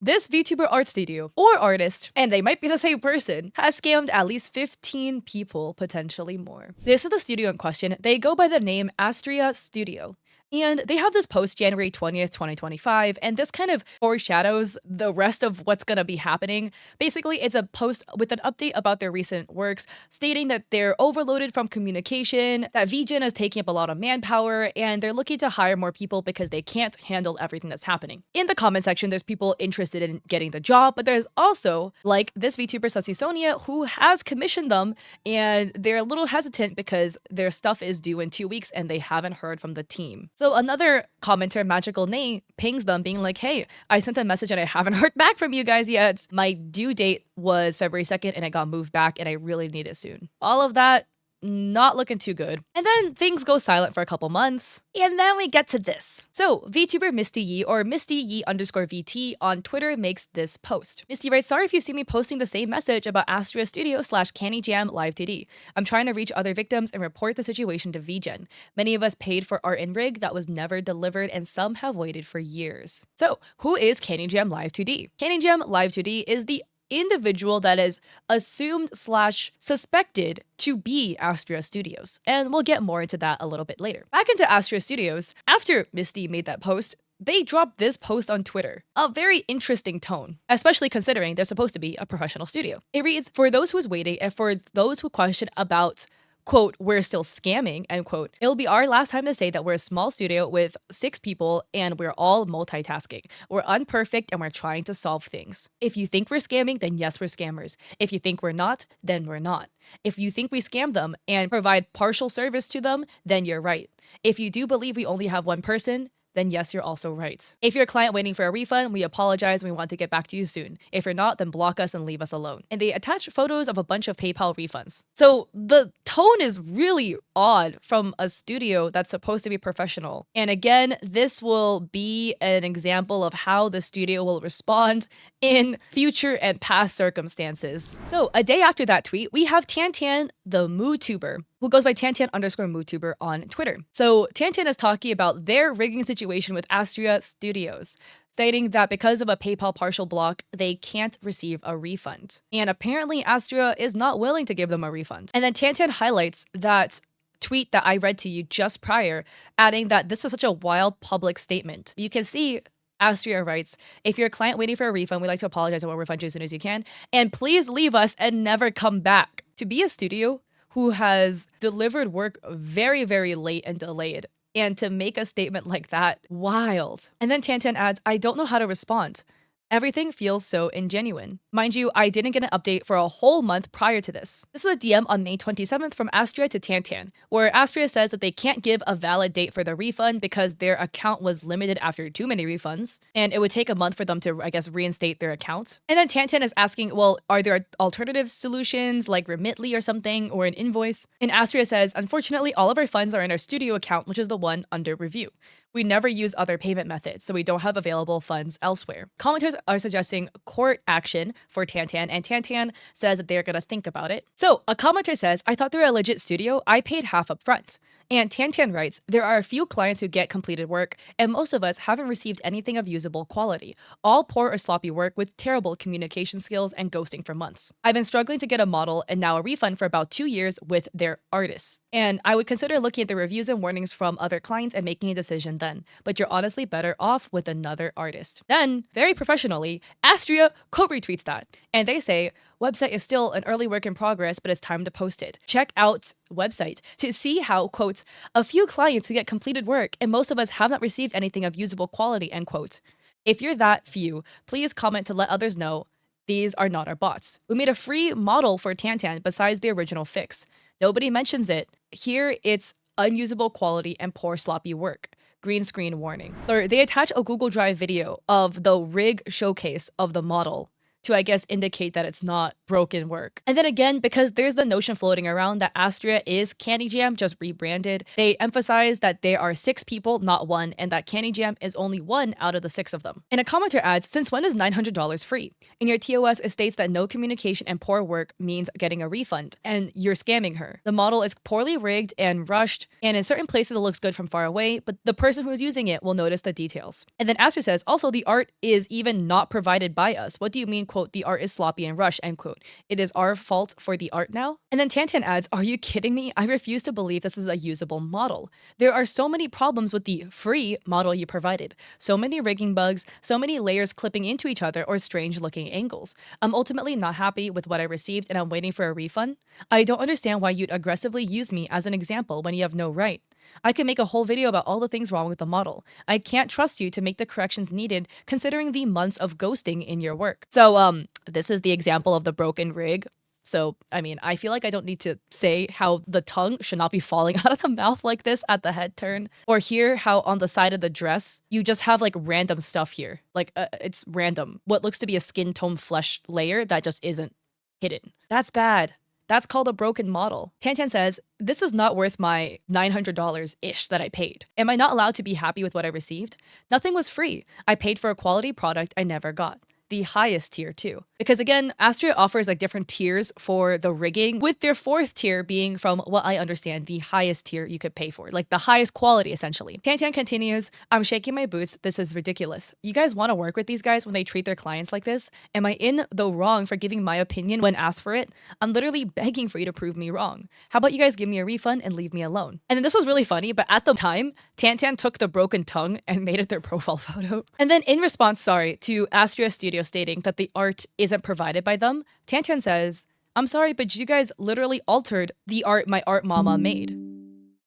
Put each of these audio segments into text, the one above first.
This VTuber art studio or artist, and they might be the same person, has scammed at least 15 people, potentially more. This is the studio in question. They go by the name Astria Studio. And they have this post January 20th, 2025, and this kind of foreshadows the rest of what's gonna be happening. Basically, it's a post with an update about their recent works, stating that they're overloaded from communication, that VGen is taking up a lot of manpower, and they're looking to hire more people because they can't handle everything that's happening. In the comment section, there's people interested in getting the job, but there's also, like, this VTuber Sussy Sonia, who has commissioned them, and they're a little hesitant because their stuff is due in 2 weeks and they haven't heard from the team. So another commenter, Magical Nay, pings them being like, hey, I sent a message and I haven't heard back from you guys yet. My due date was February 2nd and it got moved back and I really need it soon. All of that not looking too good. And then things go silent for a couple months. And then we get to this. So VTuber Misty Yi, or Misty Yi _VT on Twitter, makes this post. Misty writes, sorry if you've seen me posting the same message about Astria Studio / Canny Jam Live 2D. I'm trying to reach other victims and report the situation to VGen. Many of us paid for art and rig that was never delivered and some have waited for years. So who is Canny Jam Live 2D? Canny Jam Live 2D is the individual that is assumed / suspected to be Astria Studios. And we'll get more into that a little bit later. Back into Astria Studios, after Misty made that post, they dropped this post on Twitter. A very interesting tone, especially considering they're supposed to be a professional studio. It reads, for those who's waiting and for those who question about quote, we're still scamming, end quote, it'll be our last time to say that we're a small studio with 6 people and we're all multitasking. We're unperfect and we're trying to solve things. If you think we're scamming, then yes, we're scammers. If you think we're not, then we're not. If you think we scam them and provide partial service to them, then you're right. If you do believe we only have one person, then yes, you're also right. If you're a client waiting for a refund, we apologize and we want to get back to you soon. If you're not, then block us and leave us alone. And they attach photos of a bunch of PayPal refunds. So the tone is really odd from a studio that's supposed to be professional. And again, this will be an example of how the studio will respond in future and past circumstances. So a day after that tweet, we have Tantan, the MooTuber, who goes by Tantan _MooTuber on Twitter. So Tantan is talking about their rigging situation with Astria Studios, stating that because of a PayPal partial block, they can't receive a refund. And apparently Astria is not willing to give them a refund. And then Tantan highlights that tweet that I read to you just prior, adding that this is such a wild public statement. You can see Astria writes, if you're a client waiting for a refund, we'd like to apologize and we'll refund you as soon as you can. And please leave us and never come back. To be a studio who has delivered work very, very late and delayed, and to make a statement like that, wild. And then Tantan adds, I don't know how to respond. Everything feels so ingenuine. Mind you, I didn't get an update for a whole month prior to this. This is a DM on May 27th from Astria to Tantan, where Astria says that they can't give a valid date for the refund because their account was limited after too many refunds, and it would take a month for them to, I guess, reinstate their account. And then Tantan is asking, well, are there alternative solutions like Remitly or something, or an invoice? And Astria says, unfortunately, all of our funds are in our studio account, which is the one under review. We never use other payment methods, so we don't have available funds elsewhere. Commenters are suggesting court action for Tantan, and Tantan says that they're gonna think about it. So a commenter says, I thought they were a legit studio, I paid half up front. And Tantan writes, there are a few clients who get completed work, and most of us haven't received anything of usable quality. All poor or sloppy work with terrible communication skills and ghosting for months. I've been struggling to get a model and now a refund for about 2 years with their artists. And I would consider looking at the reviews and warnings from other clients and making a decision then, but you're honestly better off with another artist. Then, very professionally, Astria co-retweets that, and they say, website is still an early work in progress, but it's time to post it. Check out website to see how, quote, a few clients who get completed work and most of us have not received anything of usable quality, end quote. If you're that few, please comment to let others know these are not our bots. We made a free model for Tantan besides the original fix. Nobody mentions it. Here it's unusable quality and poor sloppy work. Green screen warning. Or they attach a Google Drive video of the rig showcase of the model to, I guess, indicate that it's not broken work. And then again, because there's the notion floating around that Astria is Candy Jam, just rebranded, they emphasize that there are 6 people, not 1, and that Candy Jam is only 1 out of the 6 of them. And a commenter adds, since when is $900 free? In your TOS, it states that no communication and poor work means getting a refund, and you're scamming her. The model is poorly rigged and rushed, and in certain places it looks good from far away, but the person who's using it will notice the details. And then Astria says, also, the art is even not provided by us. What do you mean, quote, the art is sloppy and rushed, end quote. It is our fault for the art now? And then Tantan adds, are you kidding me? I refuse to believe this is a usable model. There are so many problems with the free model you provided. So many rigging bugs, so many layers clipping into each other or strange looking angles. I'm ultimately not happy with what I received and I'm waiting for a refund. I don't understand why you'd aggressively use me as an example when you have no right. I could make a whole video about all the things wrong with the model. I can't trust you to make the corrections needed considering the months of ghosting in your work. So, this is the example of the broken rig. So, I mean, I feel like I don't need to say how the tongue should not be falling out of the mouth like this at the head turn. Or here, how on the side of the dress, you just have like random stuff here. Like, it's random. What looks to be a skin tone flesh layer that just isn't hidden. That's bad. That's called a broken model. Tantan says, this is not worth my $900-ish that I paid. Am I not allowed to be happy with what I received? Nothing was free. I paid for a quality product I never got. The highest tier too. Because again, Astria offers like different tiers for the rigging, with their 4th tier being, from what I understand, the highest tier you could pay for, like the highest quality essentially. Tantan continues, I'm shaking my boots, this is ridiculous. You guys want to work with these guys when they treat their clients like this? Am I in the wrong for giving my opinion when asked for it? I'm literally begging for you to prove me wrong. How about you guys give me a refund and leave me alone? And then this was really funny, but at the time, Tantan took the broken tongue and made it their profile photo. And then in response, to Astria Studio stating that the art isn't provided by them, Tantan says, I'm sorry, but you guys literally altered the art my art mama made.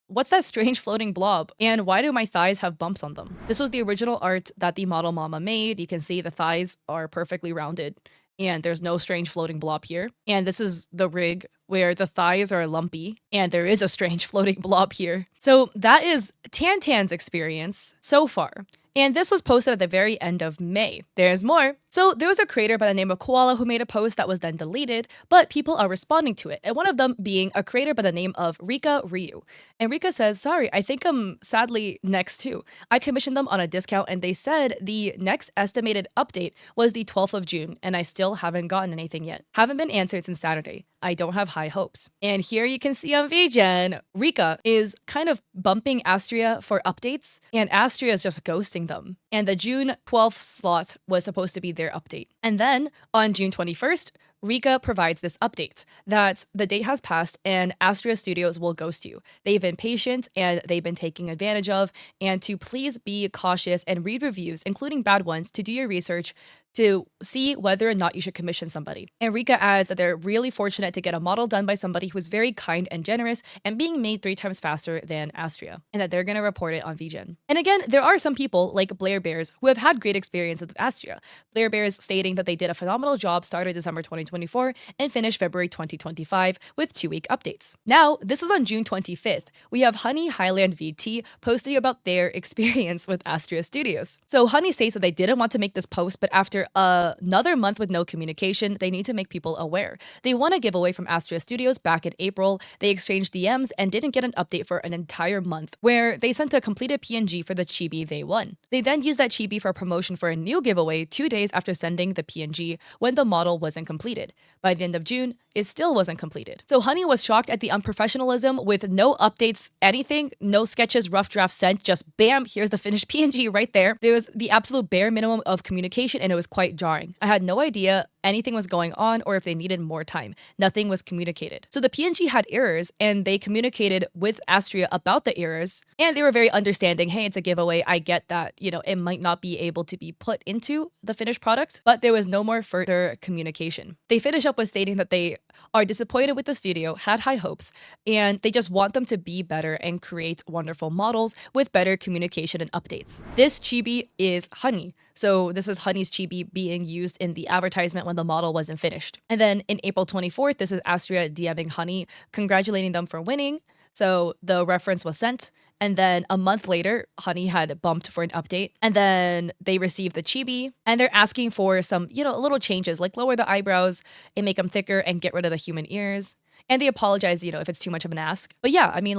What's that strange floating blob? And why do my thighs have bumps on them? This was the original art that the model mama made. You can see the thighs are perfectly rounded and there's no strange floating blob here. And this is the rig where the thighs are lumpy and there is a strange floating blob here. So that is Tantan's experience so far. And this was posted at the very end of May. There's more. So there was a creator by the name of Koala who made a post that was then deleted, but people are responding to it. And one of them being a creator by the name of Rika Ryu. And Rika says, sorry, I think I'm sadly next too. I commissioned them on a discount and they said the next estimated update was the 12th of June and I still haven't gotten anything yet. Haven't been answered since Saturday. I don't have high hopes. And here you can see on VGen, Rika is kind of bumping Astria for updates and Astria is just ghosting them. And the June 12th slot was supposed to be their update. And then on June 21st, Rika provides this update that the date has passed and Astria Studios will ghost you. They've been patient and they've been taking advantage of, and to please be cautious and read reviews, including bad ones, to do your research to see whether or not you should commission somebody. And Rika adds that they're really fortunate to get a model done by somebody who is very kind and generous and being made 3 times faster than Astria, and that they're going to report it on VGen. And again, there are some people like Blair Bears who have had great experiences with Astria. Blair Bears stating that they did a phenomenal job, started December 2024 and finished February 2025 with 2-week updates. Now, this is on June 25th. We have Honey Highland VT posting about their experience with Astria Studios. So Honey states that they didn't want to make this post, but after another month with no communication, they need to make people aware. They won a giveaway from Astria Studios back in April. They exchanged DMs and didn't get an update for an entire month, where they sent a completed PNG for the chibi they won. They then used that chibi for a promotion for a new giveaway 2 days after sending the PNG when the model wasn't completed. By the end of June, it still wasn't completed. So Honey was shocked at the unprofessionalism with no updates, anything, no sketches, rough drafts sent, just bam, here's the finished PNG right there. There was the absolute bare minimum of communication and it was quite jarring. I had no idea anything was going on or if they needed more time. Nothing was communicated. So the PNG had errors and they communicated with Astria about the errors and they were very understanding. Hey, it's a giveaway. I get that, it might not be able to be put into the finished product, but there was no more further communication. They finish up with stating that they are disappointed with the studio, had high hopes, and they just want them to be better and create wonderful models with better communication and updates. This chibi is Honey. So this is Honey's chibi being used in the advertisement when the model wasn't finished. And then in April 24th, this is Astria DMing Honey, congratulating them for winning. So the reference was sent. And then a month later, Honey had bumped for an update. And then they received the chibi and they're asking for some, little changes like lower the eyebrows and make them thicker and get rid of the human ears. And they apologize, if it's too much of an ask. But yeah, I mean,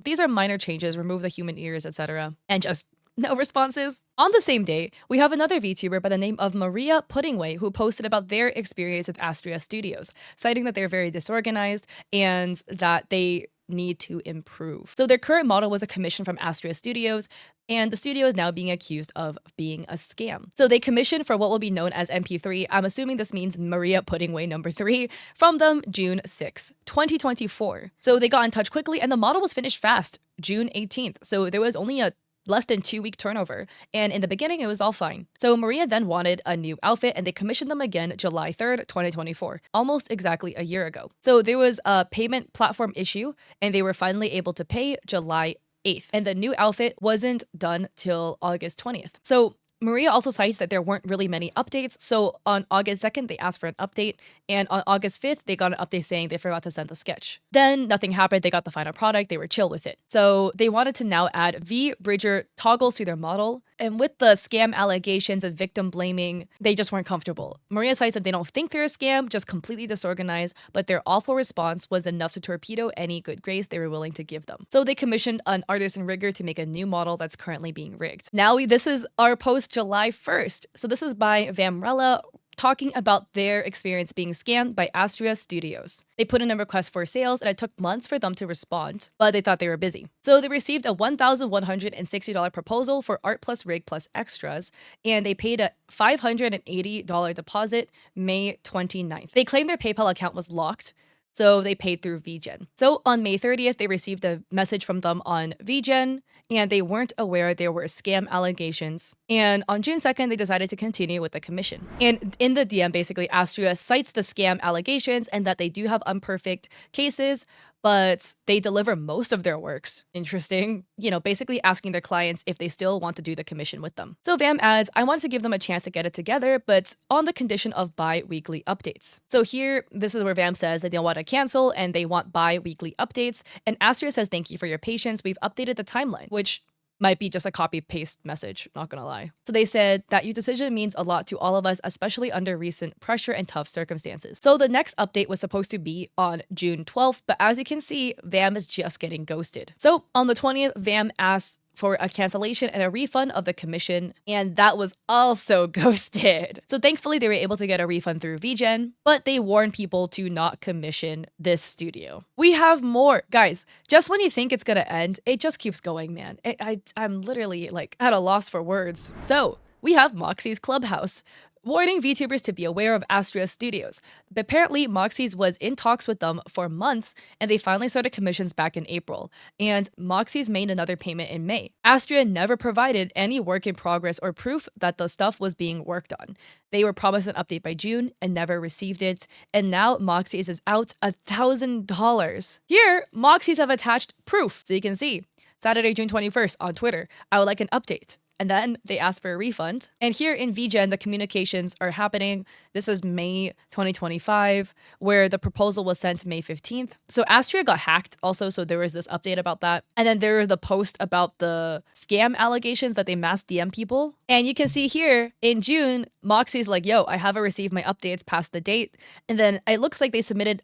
these are minor changes, remove the human ears, etc. And just no responses. On the same day, we have another VTuber by the name of Maria Puddingway who posted about their experience with Astria Studios, citing that they're very disorganized and that they need to improve. So their current model was a commission from Astria Studios, and the studio is now being accused of being a scam. So they commissioned for what will be known as MP3. I'm assuming this means Maria Puddingway number 3 from them June 6, 2024. So they got in touch quickly and the model was finished fast, June 18th. So there was only a less than 2-week turnover. And in the beginning, it was all fine. So Maria then wanted a new outfit and they commissioned them again July 3rd, 2024, almost exactly a year ago. So there was a payment platform issue and they were finally able to pay July 8th. And the new outfit wasn't done till August 20th. So Maria also cites that there weren't really many updates, so on August 2nd, they asked for an update, and on August 5th, they got an update saying they forgot to send the sketch. Then nothing happened, they got the final product, they were chill with it. So they wanted to now add V-Bridger toggles to their model, and with the scam allegations and victim blaming, they just weren't comfortable. Maria cites that they don't think they're a scam, just completely disorganized, but their awful response was enough to torpedo any good grace they were willing to give them. So they commissioned an artist in rigor to make a new model that's currently being rigged. Now this is our post July 1st. So this is by Vamrella talking about their experience being scammed by Astria Studios. They put in a request for sales and it took months for them to respond, but they thought they were busy. So they received a $1,160 proposal for art plus rig plus extras, and they paid a $580 deposit May 29th. They claimed their PayPal account was locked, so they paid through VGen. So on May 30th, they received a message from them on VGen, and they weren't aware there were scam allegations. And on June 2nd, they decided to continue with the commission. And in the DM, basically, Astria cites the scam allegations and that they do have imperfect cases, but they deliver most of their works. Interesting. Basically asking their clients if they still want to do the commission with them. So Vam adds, I wanted to give them a chance to get it together, but on the condition of bi-weekly updates. So here, this is where Vam says that they want to cancel and they want bi-weekly updates. And Astria says, thank you for your patience. We've updated the timeline, which might be just a copy-paste message, not gonna lie. So they said that your decision means a lot to all of us, especially under recent pressure and tough circumstances. So the next update was supposed to be on June 12th, but as you can see, Vam is just getting ghosted. So on the 20th, Vam asks for a cancellation and a refund of the commission, and that was also ghosted. So thankfully they were able to get a refund through VGen, but they warned people to not commission this studio. We have more. Guys, just when you think it's gonna end, it just keeps going, man. I'm literally at a loss for words. So we have Moxies Clubhouse, warning VTubers to be aware of Astria Studios. But apparently, Moxies was in talks with them for months, and they finally started commissions back in April. And Moxies made another payment in May. Astria never provided any work in progress or proof that the stuff was being worked on. They were promised an update by June and never received it. And now Moxies is out $1,000. Here, Moxies have attached proof. So you can see, Saturday, June 21st on Twitter, I would like an update. And then they asked for a refund. And here in VGen, the communications are happening. This is May 2025, where the proposal was sent May 15th. So Astria got hacked also, so there was this update about that. And then there was the post about the scam allegations that they mass DM people. And you can see here in June, Moxie's like, yo, I haven't received my updates past the date. And then it looks like they submitted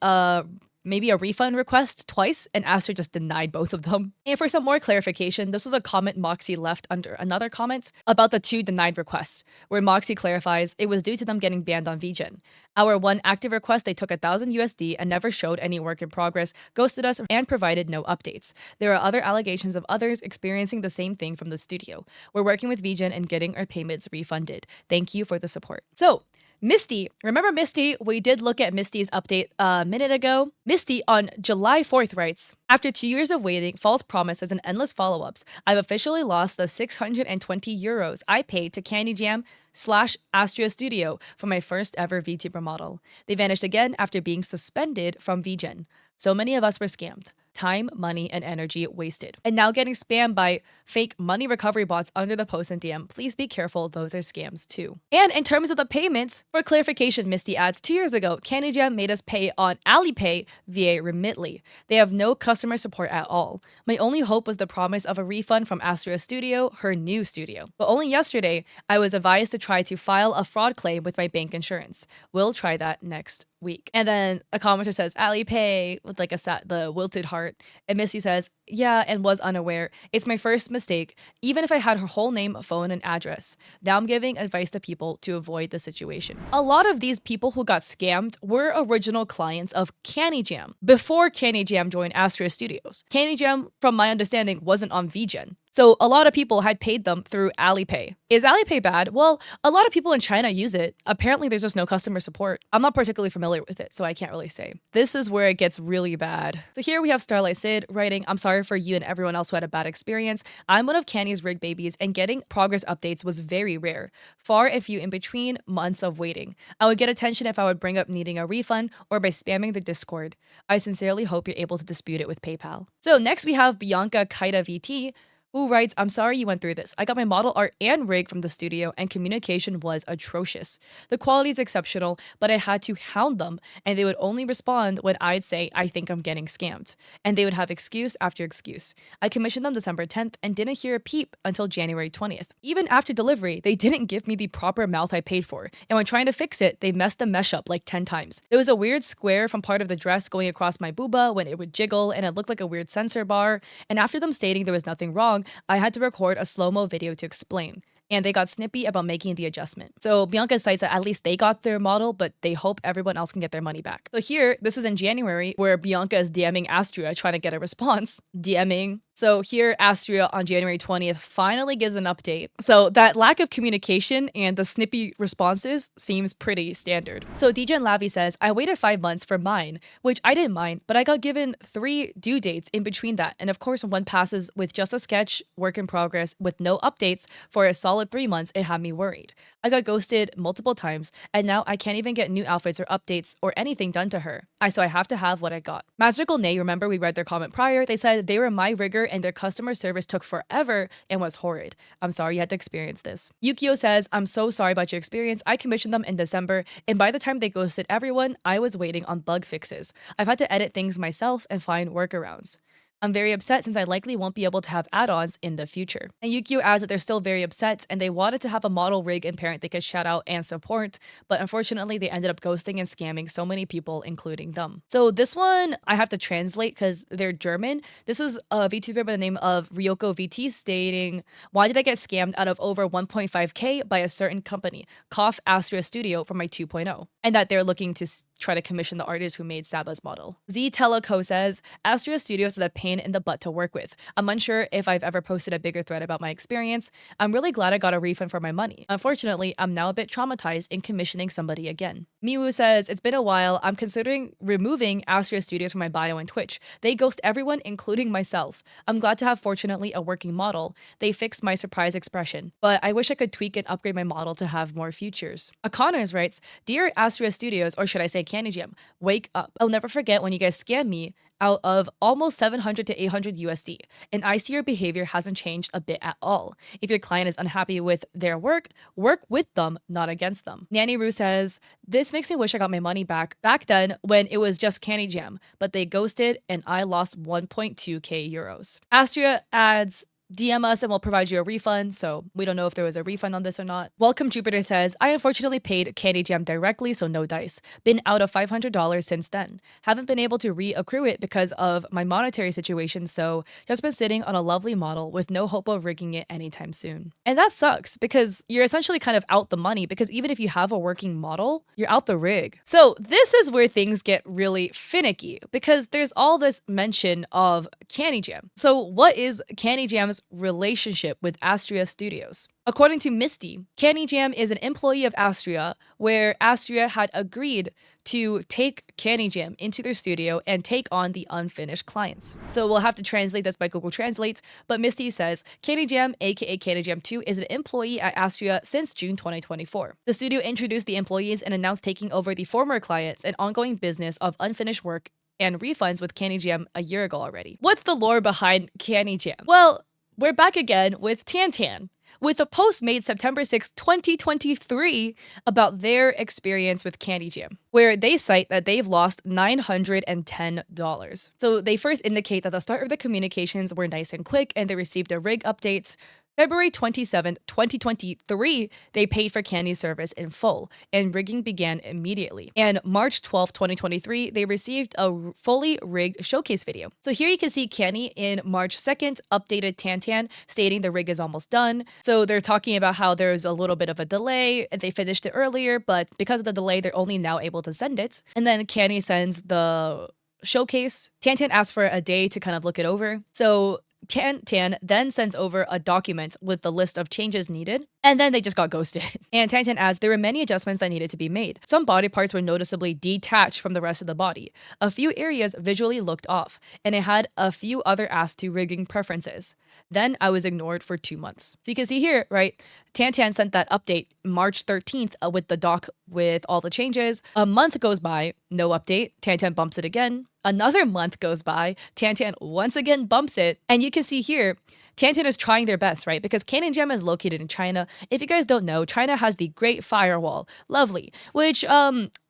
maybe a refund request twice, and Astria just denied both of them. And for some more clarification, this was a comment Moxie left under another comment about the 2 denied requests, where Moxie clarifies it was due to them getting banned on VGen. Our one active request, they took $1,000 and never showed any work in progress, ghosted us, and provided no updates. There are other allegations of others experiencing the same thing from the studio. We're working with VGen and getting our payments refunded. Thank you for the support. So, Misty, remember Misty? We did look at Misty's update a minute ago. Misty on July 4th writes, after 2 years of waiting, false promises, and endless follow-ups, I've officially lost the 620 euros I paid to Candy Jam / Astria Studio for my first ever VTuber model. They vanished again after being suspended from VGen. So many of us were scammed. time, money, and energy wasted. And now getting spammed by fake money recovery bots under the post and DM. Please be careful, those are scams too. And in terms of the payments, for clarification, Misty adds, 2 years ago, Candy Jam made us pay on Alipay via Remitly. They have no customer support at all. My only hope was the promise of a refund from Astria Studio, her new studio. But only yesterday, I was advised to try to file a fraud claim with my bank insurance. We'll try that next week. And then a commenter says, Alipay, with like the wilted heart. And Misty says, yeah, and was unaware. It's my first mistake, even if I had her whole name, phone, and address. Now I'm giving advice to people to avoid the situation. A lot of these people who got scammed were original clients of Candy Jam before Candy Jam joined Astria Studios. Candy Jam, from my understanding, wasn't on VGen. So a lot of people had paid them through Alipay. Is Alipay bad? Well, a lot of people in China use it. Apparently there's just no customer support. I'm not particularly familiar with it, so I can't really say. This is where it gets really bad. So here we have Starlight Sid writing, I'm sorry for you and everyone else who had a bad experience. I'm one of Candy's rig babies and getting progress updates was very rare. Far and few in between months of waiting. I would get attention if I would bring up needing a refund or by spamming the Discord. I sincerely hope you're able to dispute it with PayPal. So next we have Bianca Kaita VT, who writes, I'm sorry you went through this. I got my model art and rig from the studio and communication was atrocious. The quality is exceptional, but I had to hound them and they would only respond when I'd say, I think I'm getting scammed. And they would have excuse after excuse. I commissioned them December 10th and didn't hear a peep until January 20th. Even after delivery, they didn't give me the proper mouth I paid for. And when trying to fix it, they messed the mesh up like 10 times. There was a weird square from part of the dress going across my booba when it would jiggle and it looked like a weird sensor bar. And after them stating there was nothing wrong, I had to record a slow-mo video to explain. And they got snippy about making the adjustment. So Bianca cites that at least they got their model, but they hope everyone else can get their money back. So here, this is in January, where Bianca is DMing Astria trying to get a response. DMing. So here, Astria on January 20th finally gives an update. So that lack of communication and the snippy responses seems pretty standard. So DJ Lavi says, I waited 5 months for mine, which I didn't mind, but I got given 3 due dates in between that. And of course, when one passes with just a sketch, work in progress, with no updates for a solid 3 months, it had me worried. I got ghosted multiple times, and now I can't even get new outfits or updates or anything done to her. So I have to have what I got. Magical Nay, remember we read their comment prior, they said they were my rigger and their customer service took forever and was horrid. I'm sorry you had to experience this. Yukio says, I'm so sorry about your experience. I commissioned them in December, and by the time they ghosted everyone, I was waiting on bug fixes. I've had to edit things myself and find workarounds. I'm very upset since I likely won't be able to have add-ons in the future. And Yukio adds that they're still very upset and they wanted to have a model rig and parent they could shout out and support, but unfortunately they ended up ghosting and scamming so many people, including them. So this one I have to translate because they're German. This is a VTuber by the name of Ryoko VT stating, why did I get scammed out of over 1.5k by a certain company, cough Astria Studio for my 2.0, and that they're looking to try to commission the artist who made Saba's model. Z Teleco says, Astria Studios is a pain in the butt to work with. I'm unsure if I've ever posted a bigger thread about my experience. I'm really glad I got a refund for my money. Unfortunately, I'm now a bit traumatized in commissioning somebody again. Miwu says, it's been a while. I'm considering removing Astria Studios from my bio and Twitch. They ghost everyone, including myself. I'm glad to have, fortunately, a working model. They fixed my surprise expression, but I wish I could tweak and upgrade my model to have more features. Aconers writes, Dear Astria Studios, or should I say Candy Jam, wake up. I'll never forget when you guys scammed me out of almost 700 to 800 USD, and I see your behavior hasn't changed a bit at all. If your client is unhappy with their work with them, not against them. Nanny Roo says, this makes me wish I got my money back then when it was just Candy Jam, but they ghosted and I lost 1.2k euros. Astria adds, DM us and we'll provide you a refund, so we don't know if there was a refund on this or not. Welcome Jupiter says, I unfortunately paid Candy Jam directly, so no dice. Been out of $500 since then. Haven't been able to reaccrue it because of my monetary situation, so just been sitting on a lovely model with no hope of rigging it anytime soon. And that sucks because you're essentially kind of out the money, because even if you have a working model, you're out the rig. So this is where things get really finicky, because there's all this mention of Candy Jam. So what is Candy Jam's relationship with Astria Studios? According to Misty, Candy Jam is an employee of Astria, where Astria had agreed to take Candy Jam into their studio and take on the unfinished clients. So we'll have to translate this by Google Translate, but Misty says, Candy Jam, aka Candy Jam 2, is an employee at Astria since June 2024. The studio introduced the employees and announced taking over the former clients and ongoing business of unfinished work and refunds with Candy Jam a year ago already. What's the lore behind Candy Jam? Well, we're back again with Tantan, with a post made September 6, 2023 about their experience with Candy Jam, where they cite that they've lost $910. So they first indicate that the start of the communications were nice and quick and they received a rig update. February 27th, 2023, they paid for Candy's service in full, and rigging began immediately. And March 12th, 2023, they received a fully rigged showcase video. So here you can see Candy in March 2nd updated Tantan, stating the rig is almost done. So they're talking about how there's a little bit of a delay, and they finished it earlier, but because of the delay, they're only now able to send it. And then Candy sends the showcase. Tantan asks for a day to kind of look it over. So Tantan then sends over a document with the list of changes needed, and then they just got ghosted. And Tantan adds there were many adjustments that needed to be made. Some body parts were noticeably detached from the rest of the body. A few areas visually looked off, and it had a few other as to rigging preferences. Then I was ignored for 2 months. So you can see here, right? Tantan sent that update March 13th with the doc with all the changes. A month goes by, no update. Tantan bumps it again. Another month goes by. Tantan once again bumps it. And you can see here, Tantan is trying their best, right? Because Candy Jam is located in China. If you guys don't know, China has the Great Firewall, lovely, which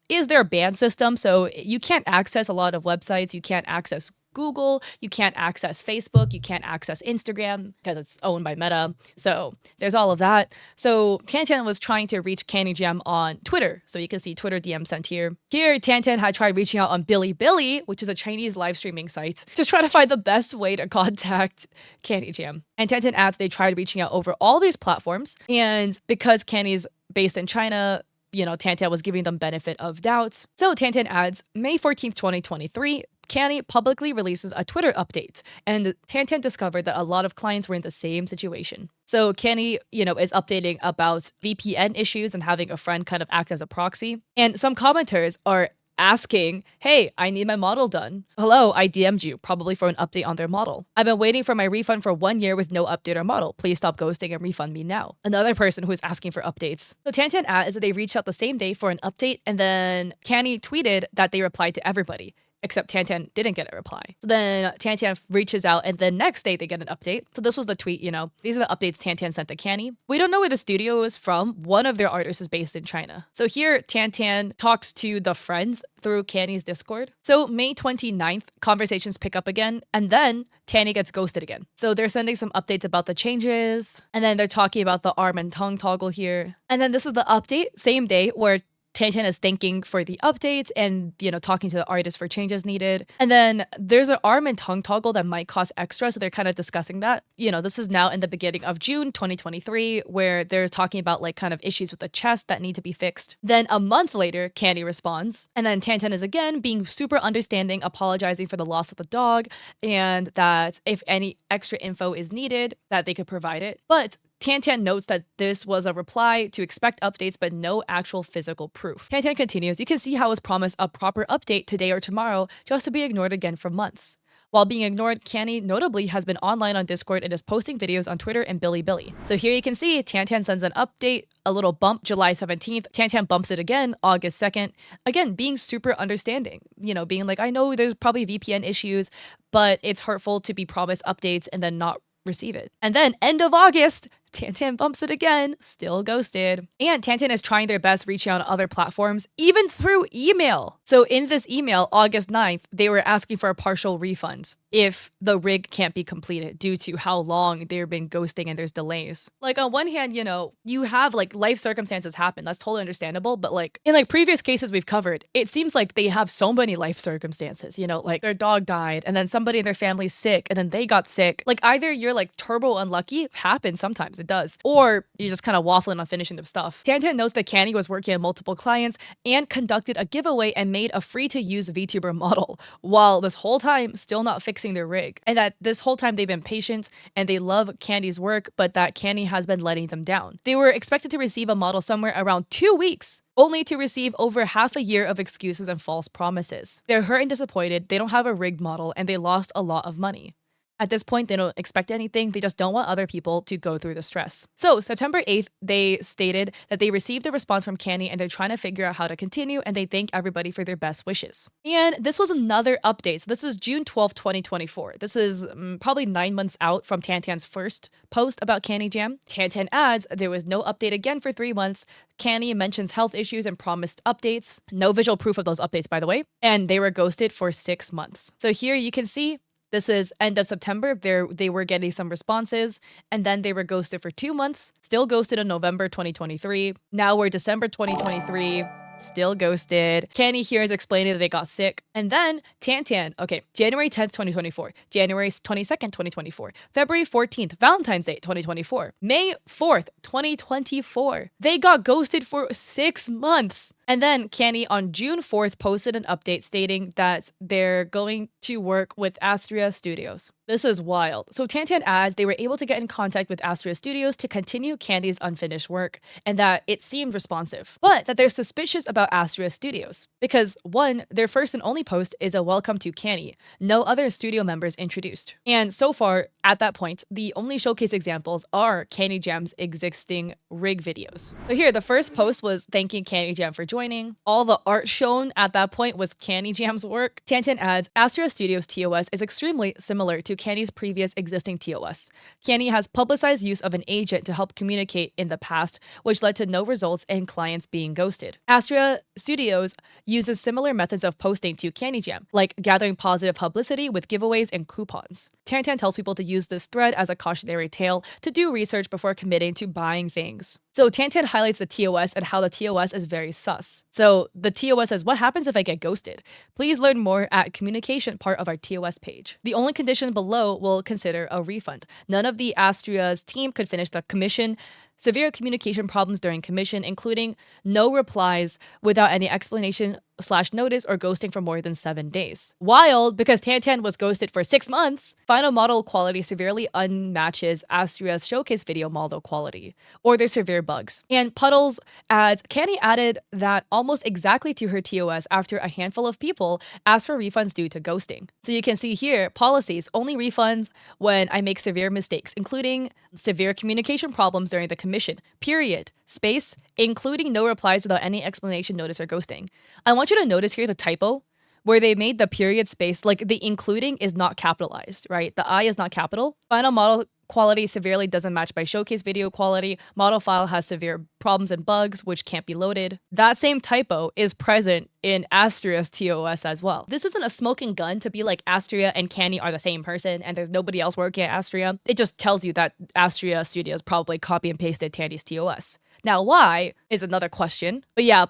is their ban system. So you can't access a lot of websites. You can't access Google, you can't access Facebook, you can't access Instagram because it's owned by Meta. So there's all of that. So Tantan was trying to reach Candy Jam on Twitter. So you can see Twitter DM sent here. Here, Tantan had tried reaching out on Bilibili, which is a Chinese live streaming site, to try to find the best way to contact Candy Jam. And Tantan adds they tried reaching out over all these platforms. And because Candy's based in China, Tantan was giving them benefit of doubts. So Tantan adds, May 14th, 2023, Candy publicly releases a Twitter update, and Tantan discovered that a lot of clients were in the same situation. So Candy, is updating about VPN issues and having a friend kind of act as a proxy. And some commenters are asking, hey, I need my model done. Hello, I DM'd you, probably for an update on their model. I've been waiting for my refund for 1 year with no update or model. Please stop ghosting and refund me now. Another person who is asking for updates. So Tantan adds that they reached out the same day for an update, and then Candy tweeted that they replied to everybody, except Tantan didn't get a reply. So then Tantan reaches out, and the next day they get an update. So this was the tweet, these are the updates Tantan sent to Candy. We don't know where the studio is from. One of their artists is based in China. So here Tantan talks to the friends through Candy's Discord. So May 29th, conversations pick up again, and then Tanny gets ghosted again. So they're sending some updates about the changes, and then they're talking about the arm and tongue toggle here. And then this is the update, same day, where Tantan is thanking for the updates and, talking to the artist for changes needed. And then there's an arm and tongue toggle that might cost extra. So they're kind of discussing that. This is now in the beginning of June 2023, where they're talking about kind of issues with the chest that need to be fixed. Then a month later, Candy responds. And then Tantan is again being super understanding, apologizing for the loss of the dog, and that if any extra info is needed, that they could provide it. But Tantan notes that this was a reply to expect updates, but no actual physical proof. Tantan continues, you can see how it was promised a proper update today or tomorrow, just to be ignored again for months. While being ignored, Candy notably has been online on Discord and is posting videos on Twitter and Bilibili. So here you can see Tantan sends an update, a little bump July 17th. Tantan bumps it again August 2nd. Again, being super understanding, being like, I know there's probably VPN issues, but it's hurtful to be promised updates and then not receive it. And then end of August, Tantan bumps it again, still ghosted. And Tantan is trying their best reaching out to other platforms, even through email. So in this email, August 9th, they were asking for a partial refund if the rig can't be completed due to how long they've been ghosting and there's delays. On one hand, you have life circumstances happen. That's totally understandable. But in previous cases we've covered, it seems like they have so many life circumstances, their dog died and then somebody in their family's sick and then they got sick. Either you're turbo unlucky, happens sometimes, it does, or you're just kind of waffling on finishing the stuff. Tantan notes that Candy was working on multiple clients and conducted a giveaway and made a free-to-use VTuber model, while this whole time still not fixing their rig. And that this whole time they've been patient and they love Candy's work, but that Candy has been letting them down. They were expected to receive a model somewhere around 2 weeks, only to receive over half a year of excuses and false promises. They're hurt and disappointed, they don't have a rigged model, and they lost a lot of money. At this point, they don't expect anything. They just don't want other people to go through the stress. So September 8th, they stated that they received a response from Canny and they're trying to figure out how to continue, and they thank everybody for their best wishes. And this was another update. So this is June 12th, 2024. This is probably 9 months out from Tantan's first post about Canny Jam. Tantan adds there was no update again for 3 months. Canny mentions health issues and promised updates. No visual proof of those updates, by the way. And they were ghosted for 6 months. So here you can see this is end of September. They were getting some responses, and then they were ghosted for 2 months. Still ghosted in November 2023. Now we're December 2023. Still ghosted. Canny here is explaining that they got sick. And then Tantan, okay, January 10th, 2024, January 22nd, 2024, February 14th, Valentine's Day, 2024, May 4th, 2024. They got ghosted for 6 months. And then Canny on June 4th posted an update stating that they're going to work with Astria Studios. This is wild. So Tantan adds they were able to get in contact with Astria Studios to continue Candy's unfinished work, and that it seemed responsive, but that they're suspicious about Astria Studios because, one, their first and only post is a welcome to Canny, no other studio members introduced. And so far, at that point, the only showcase examples are Canny Jam's existing rig videos. So here, the first post was thanking Canny Jam for joining. All the art shown at that point was Canny Jam's work. Tantan adds, Astria Studios TOS is extremely similar to Canny's previous existing TOS. Canny has publicized use of an agent to help communicate in the past, which led to no results and clients being ghosted. Astria Studios uses similar methods of posting to Canny Jam, like gathering positive publicity with giveaways and coupons. Tantan tells people to use this thread as a cautionary tale to do research before committing to buying things. So Tantan highlights the TOS and how the TOS is very sus. So the TOS says, what happens if I get ghosted? Please learn more at communication part of our TOS page. The only condition below will consider a refund. None of the Astria's team could finish the commission. Severe communication problems during commission, including no replies without any explanation/notice or ghosting for more than 7 days. Wild, because Tantan was ghosted for 6 months. Final model quality severely unmatches Astria's showcase video model quality, or there's severe bugs. And Puddles adds, Canny added that almost exactly to her TOS after a handful of people asked for refunds due to ghosting. So you can see here, policies, only refunds when I make severe mistakes, including severe communication problems during the commission, period. Space, including no replies without any explanation, notice, or ghosting. I want you to notice here the typo where they made the period space, like the including is not capitalized, right? The I is not capital. Final model quality severely doesn't match by showcase video quality. Model file has severe problems and bugs, which can't be loaded. That same typo is present in Astria's TOS as well. This isn't a smoking gun to be like Astria and Canny are the same person and there's nobody else working at Astria. It just tells you that Astria Studios probably copy and pasted Tandy's TOS. Now, why is another question. But yeah,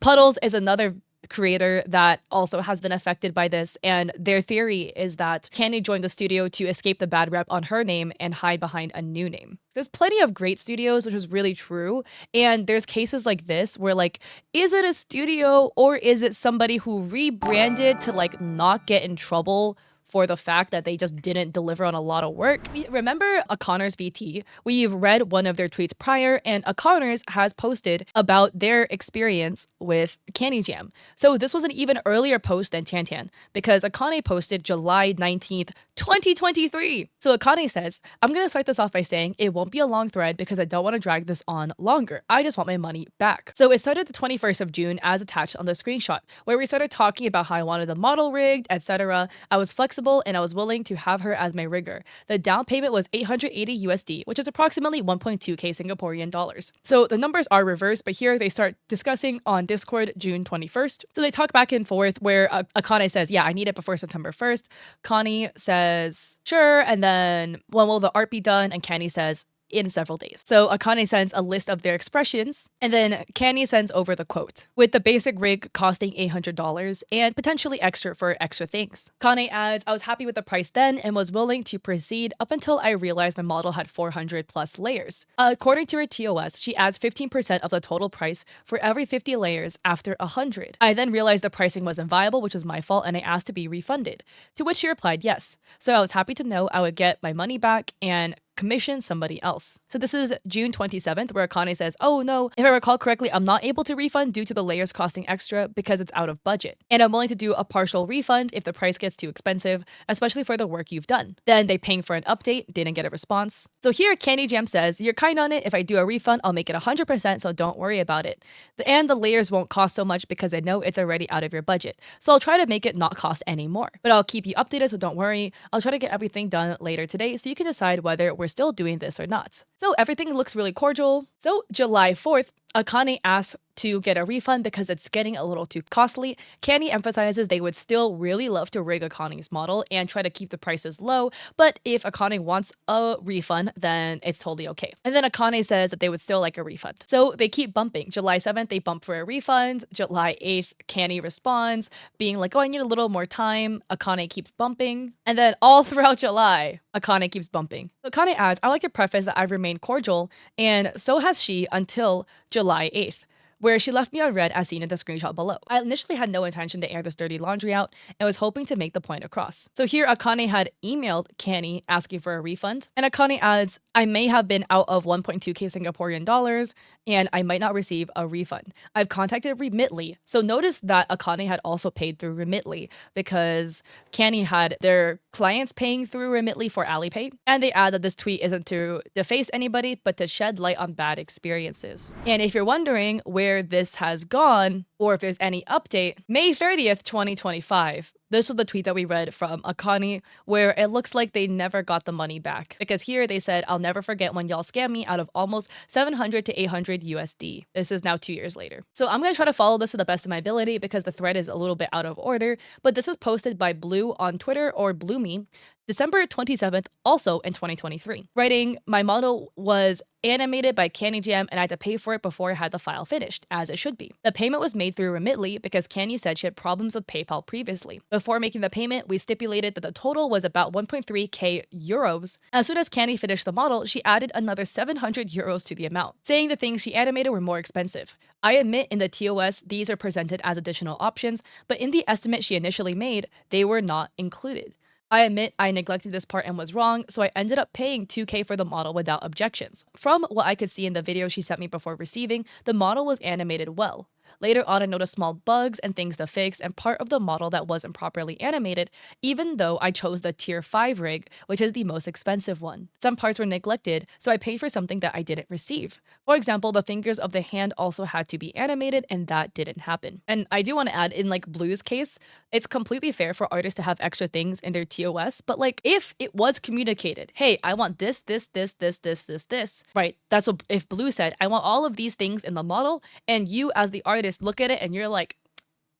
Puddles is another creator that also has been affected by this, and their theory is that Canny joined the studio to escape the bad rep on her name and hide behind a new name. There's plenty of great studios, which is really true, and there's cases like this where, like, is it a studio or is it somebody who rebranded to like not get in trouble for the fact that they just didn't deliver on a lot of work? Remember Aconers VT? We've read one of their tweets prior, and Aconers has posted about their experience with Canny Jam. So this was an even earlier post than Tantan, because Akane posted July 19th, 2023. So Akane says, I'm going to start this off by saying it won't be a long thread because I don't want to drag this on longer. I just want my money back. So it started the 21st of June as attached on the screenshot, where we started talking about how I wanted the model rigged, etc. I was flexible and I was willing to have her as my rigger. The down payment was 880 USD, which is approximately 1.2k Singaporean dollars. So the numbers are reversed, but here they start discussing on Discord June 21st. So they talk back and forth where Akane says, yeah, I need it before September 1st. Connie says, sure. And then when will the art be done? And Canny says, in several days. So Akane sends a list of their expressions, and then Canny sends over the quote, with the basic rig costing $800 and potentially extra for extra things. Kane adds, I was happy with the price then and was willing to proceed up until I realized my model had 400 plus layers. According to her TOS, she adds 15% of the total price for every 50 layers after 100. I then realized the pricing wasn't viable, which was my fault, and I asked to be refunded, to which she replied yes. So I was happy to know I would get my money back, and commission somebody else. So this is June 27th, where Akane says, oh no, if I recall correctly, I'm not able to refund due to the layers costing extra because it's out of budget. And I'm willing to do a partial refund if the price gets too expensive, especially for the work you've done. Then they ping for an update, didn't get a response. So here Candy Jam says, you're kind on it. If I do a refund, I'll make it 100%, so don't worry about it. And the layers won't cost so much because I know it's already out of your budget. So I'll try to make it not cost any more. But I'll keep you updated, so don't worry. I'll try to get everything done later today so you can decide whether we're still doing this or not. So everything looks really cordial. So July 4th, Akane asks to get a refund because it's getting a little too costly. Candy emphasizes they would still really love to rig Akane's model and try to keep the prices low, but if Akane wants a refund, then it's totally okay. And then Akane says that they would still like a refund. So they keep bumping. July 7th, they bump for a refund. July 8th, Candy responds, being like, oh, I need a little more time. Akane keeps bumping. And then all throughout July, Akane keeps bumping. So Akane adds, I like to preface that I've remained cordial, and so has she until July 8th. Where she left me on red as seen in the screenshot below. I initially had no intention to air this dirty laundry out and was hoping to make the point across. So here Akane had emailed Canny asking for a refund, and Akane adds, I may have been out of 1.2k Singaporean dollars and I might not receive a refund. I've contacted Remitly. So notice that Akane had also paid through Remitly because Canny had their clients paying through Remitly for Alipay, and they add that this tweet isn't to deface anybody but to shed light on bad experiences. And if you're wondering where this has gone, or if there's any update, May 30th, 2025. This was the tweet that we read from Akane, where it looks like they never got the money back. Because here they said, I'll never forget when y'all scammed me out of almost 700 to 800 USD. This is now 2 years later. So I'm going to try to follow this to the best of my ability because the thread is a little bit out of order, but this is posted by Blue on Twitter, or Bloomy, December 27th, also in 2023, writing, my model was animated by Candy Jam and I had to pay for it before I had the file finished, as it should be. The payment was made through Remitly because Candy said she had problems with PayPal previously. Before making the payment, we stipulated that the total was about 1.3k euros. As soon as Candy finished the model, she added another 700 euros to the amount, saying the things she animated were more expensive. I admit in the TOS these are presented as additional options, but in the estimate she initially made, they were not included. I admit I neglected this part and was wrong, so I ended up paying 2k for the model without objections. From what I could see in the video she sent me before receiving, the model was animated well. Later on, I noticed small bugs and things to fix and part of the model that wasn't properly animated, even though I chose the tier 5 rig, which is the most expensive one. Some parts were neglected, so I paid for something that I didn't receive. For example, the fingers of the hand also had to be animated, and that didn't happen. And I do want to add, in like Blue's case, it's completely fair for artists to have extra things in their TOS, but like if it was communicated, hey, I want this, right? That's what, if Blue said, I want all of these things in the model, and you as the artist look at it and you're like,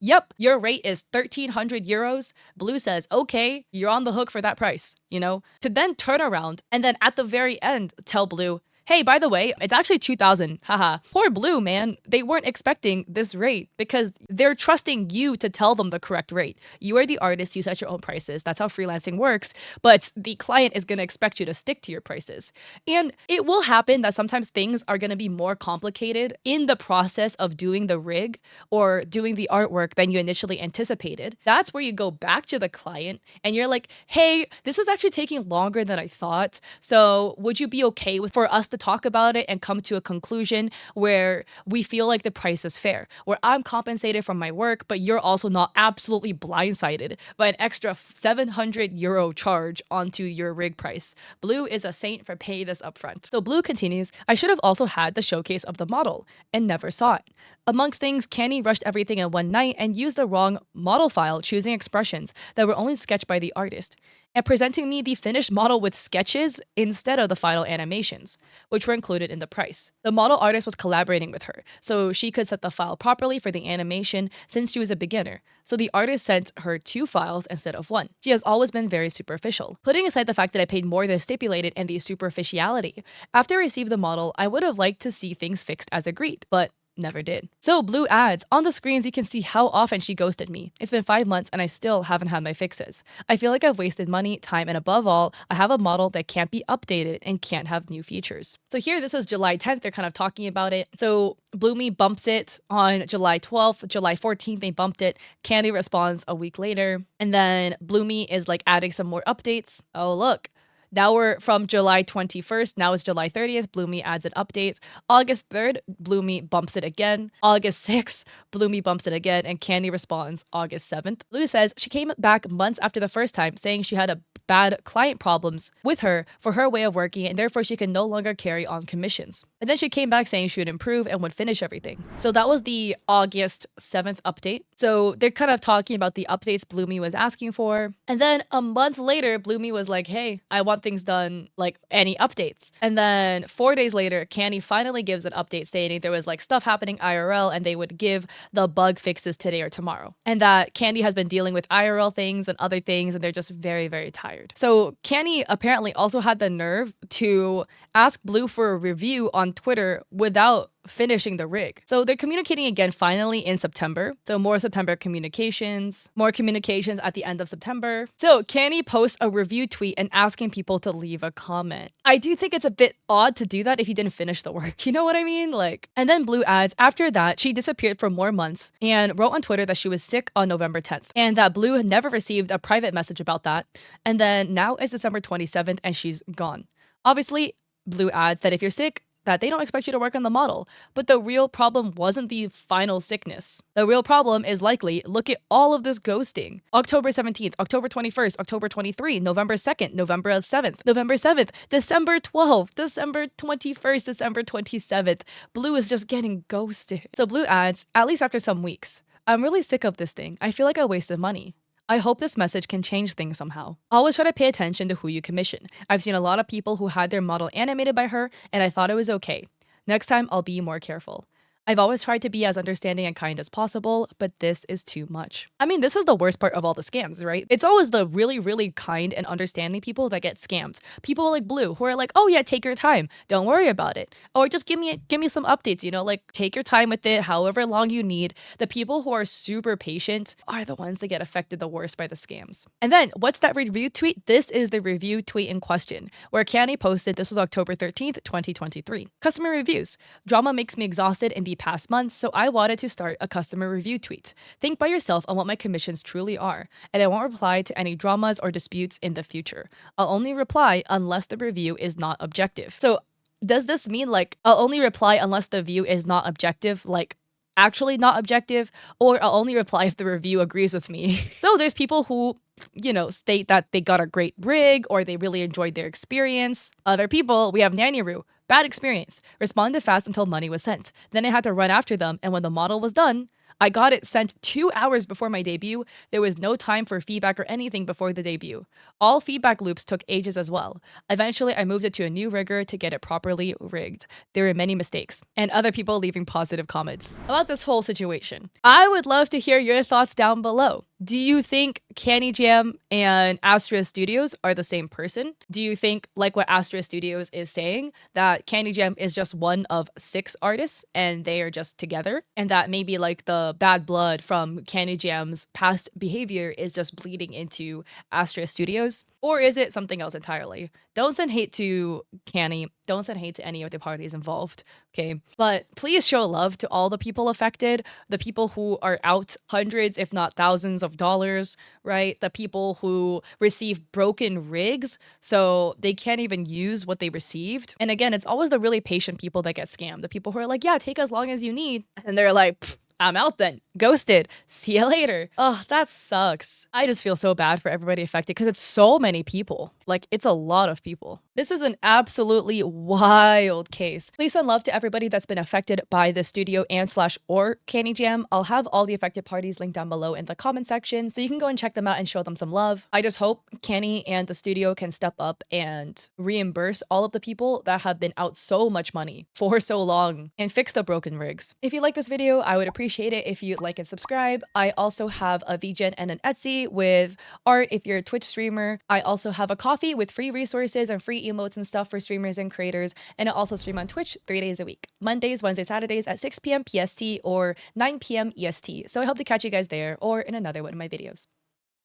yep, your rate is 1,300 euros. Blue says, okay, you're on the hook for that price, you know? To then turn around and then at the very end tell Blue, hey, by the way, it's actually 2,000. Haha. Poor Blue, man. They weren't expecting this rate because they're trusting you to tell them the correct rate. You are the artist, you set your own prices. That's how freelancing works. But the client is going to expect you to stick to your prices. And it will happen that sometimes things are going to be more complicated in the process of doing the rig or doing the artwork than you initially anticipated. That's where you go back to the client and you're like, hey, this is actually taking longer than I thought. So would you be okay for us to talk about it and come to a conclusion where we feel like the price is fair, where I'm compensated for my work, but you're also not absolutely blindsided by an extra 700 euro charge onto your rig price. Blue is a saint for paying this upfront. So Blue continues, I should have also had the showcase of the model and never saw it. Amongst things, Canny rushed everything in one night and used the wrong model file, choosing expressions that were only sketched by the artist, and presenting me the finished model with sketches instead of the final animations, which were included in the price. The model artist was collaborating with her, so she could set the file properly for the animation since she was a beginner, so the artist sent her 2 files instead of 1. She has always been very superficial. Putting aside the fact that I paid more than stipulated and the superficiality, after I received the model, I would have liked to see things fixed as agreed, but never did. So Blue adds, on the screens you can see how often she ghosted me. It's been 5 months and I still haven't had my fixes. I feel like I've wasted money, time, and above all, I have a model that can't be updated and can't have new features. So here, this is July 10th, they're kind of talking about it. So Bloomy bumps it on July 12th, July 14th they bumped it, Candy responds a week later, and then Bloomy is like adding some more updates. Oh look, Now we're from July 21st. Now it's July 30th. Bloomy adds an update. August 3rd, Bloomy bumps it again. August 6th, Bloomy bumps it again. And Candy responds August 7th. Blue says she came back months after the first time, saying she had a bad client problems with her for her way of working, and therefore she can no longer carry on commissions. And then she came back saying she would improve and would finish everything. So that was the August 7th update. So they're kind of talking about the updates Bloomy was asking for. And then a month later, Bloomy was like, hey, I want things done, like any updates. And then 4 days later, Candy finally gives an update stating there was like stuff happening IRL and they would give the bug fixes today or tomorrow. And that Candy has been dealing with IRL things and other things, and they're just very, very tired. So Candy apparently also had the nerve to ask Blue for a review on Twitter without finishing the rig. So they're communicating again finally in September. So more September communications, more communications at the end of September. So Candy posts a review tweet and asking people to leave a comment. I do think it's a bit odd to do that if you didn't finish the work. You know what I mean? Like, and then Blue adds, after that, she disappeared for more months and wrote on Twitter that she was sick on November 10th and that Blue had never received a private message about that. And then now it's December 27th and she's gone. Obviously, Blue adds that if you're sick, that they don't expect you to work on the model. But the real problem wasn't the final sickness. The real problem is likely, look at all of this ghosting. October 17th, October 21st, October 23, November 2nd, November 7th, November 7th, December 12th, December 21st, December 27th. Blue is just getting ghosted. So Blue adds, at least after some weeks, I'm really sick of this thing. I feel like I wasted money. I hope this message can change things somehow. Always try to pay attention to who you commission. I've seen a lot of people who had their model animated by her, and I thought it was okay. Next time, I'll be more careful. I've always tried to be as understanding and kind as possible, but this is too much. I mean, this is the worst part of all the scams, right? It's always the really, really kind and understanding people that get scammed. People like Blue who are like, oh yeah, take your time. Don't worry about it. Or just give me some updates, you know, like take your time with it, however long you need. The people who are super patient are the ones that get affected the worst by the scams. And then what's that review tweet? This is the review tweet in question, where Candy posted, this was October 13th, 2023. Customer reviews. Drama makes me exhausted in the past months, so I wanted to start a customer review tweet. Think by yourself on what my commissions truly are, and I won't reply to any dramas or disputes in the future. I'll only reply unless the review is not objective. So does this mean like I'll only reply unless the view is not objective, like actually not objective, or I'll only reply if the review agrees with me? So there's people who, you know, state that they got a great rig or they really enjoyed their experience. Other people, we have Nanny-Roo. Bad experience. Responded fast until money was sent. Then I had to run after them, and when the model was done, I got it sent 2 hours before my debut. There was no time for feedback or anything before the debut. All feedback loops took ages as well. Eventually, I moved it to a new rigger to get it properly rigged. There were many mistakes, and other people leaving positive comments about this whole situation. I would love to hear your thoughts down below. Do you think Candy Jam and Astria Studios are the same person? Do you think, like what Astria Studios is saying, that Candy Jam is just one of 6 artists and they are just together? And that maybe like the bad blood from Candy Jam's past behavior is just bleeding into Astria Studios? Or is it something else entirely? Don't send hate to Candy. Don't send hate to any of the parties involved, okay? But please show love to all the people affected, the people who are out hundreds, if not thousands of dollars, right? The people who receive broken rigs, so they can't even use what they received. And again, it's always the really patient people that get scammed. The people who are like, yeah, take as long as you need. And they're like, I'm out then. Ghosted. See you later. Oh, that sucks. I just feel so bad for everybody affected because it's so many people. Like, it's a lot of people. This is an absolutely wild case. Please send love to everybody that's been affected by the studio and / or Candy Jam. I'll have all the affected parties linked down below in the comment section, so you can go and check them out and show them some love. I just hope Candy and the studio can step up and reimburse all of the people that have been out so much money for so long and fix the broken rigs. If you like this video, I would appreciate it if you like and subscribe. I also have a VGen and an Etsy with art if you're a Twitch streamer. I also have a Coffee with free resources and free emotes and stuff for streamers and creators. And I also stream on Twitch 3 days a week. Mondays, Wednesdays, Saturdays at 6 p.m. PST or 9 p.m. EST. So I hope to catch you guys there or in another one of my videos.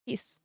Peace.